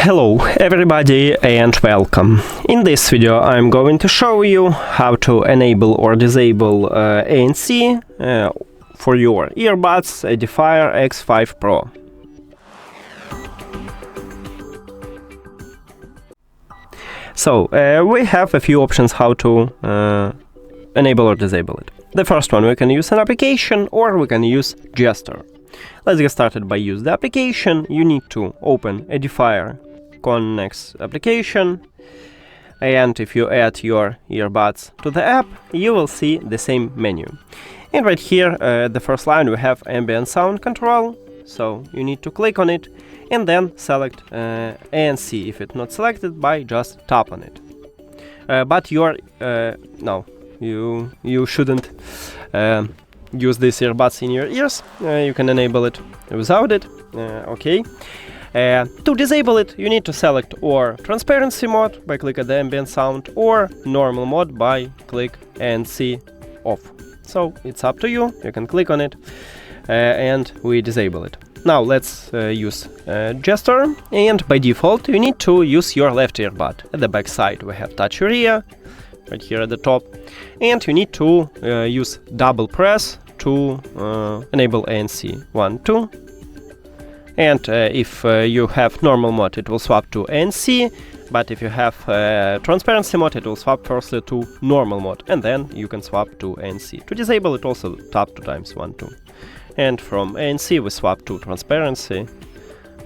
Hello everybody and welcome. In this video I'm going to show you how to enable or disable ANC for your earbuds EDIFIER X5 Pro. So we have a few options how to enable or disable it. The first one, we can use an application or we can use gesture. Let's get started by use the application. You need to open EDIFIER Connect application, and if you add your earbuds to the app, you will see the same menu. And right here, the first line, we have ambient sound control, so you need to click on it and then select ANC if it's not selected by just tap on it. But no, you shouldn't use these earbuds in your ears. You can enable it without it. Okay. To disable it, you need to select or transparency mode by click at the ambient sound, or normal mode by click ANC off. So it's up to you. You can click on it and we disable it. Now let's use gesture, and by default you need to use your left earbud. At the back side we have touch area right here at the top, and you need to use double press to enable ANC. 1, 2. And if you have normal mode, it will swap to ANC, but if you have transparency mode, it will swap firstly to normal mode, and then you can swap to ANC. To disable it, also tap 2 times, 1, 2. And from ANC we swap to transparency.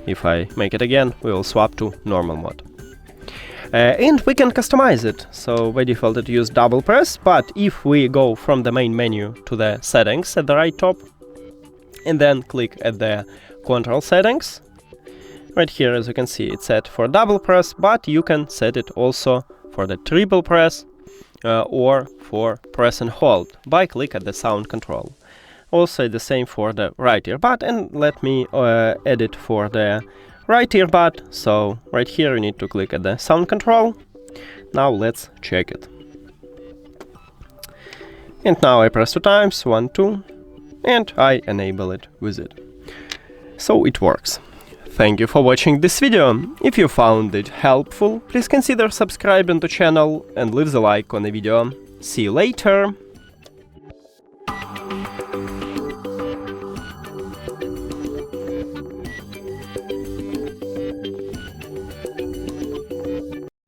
If I make it again, we will swap to normal mode. And we can customize it. So by default it use double press, but if we go from the main menu to the settings at the right top, and then click at the control settings, right here as you can see it's set for double press, but you can set it also for the triple press or for press and hold by click at the sound control. Also the same for the right earbud, and let me add it for the right earbud. So right here you need to click at the sound control. Now let's check it. And now I press 2 times, 1, 2, and I enable it with it. So it works. Thank you for watching this video. If you found it helpful, please consider subscribing to the channel and leave the like on the video. See you later!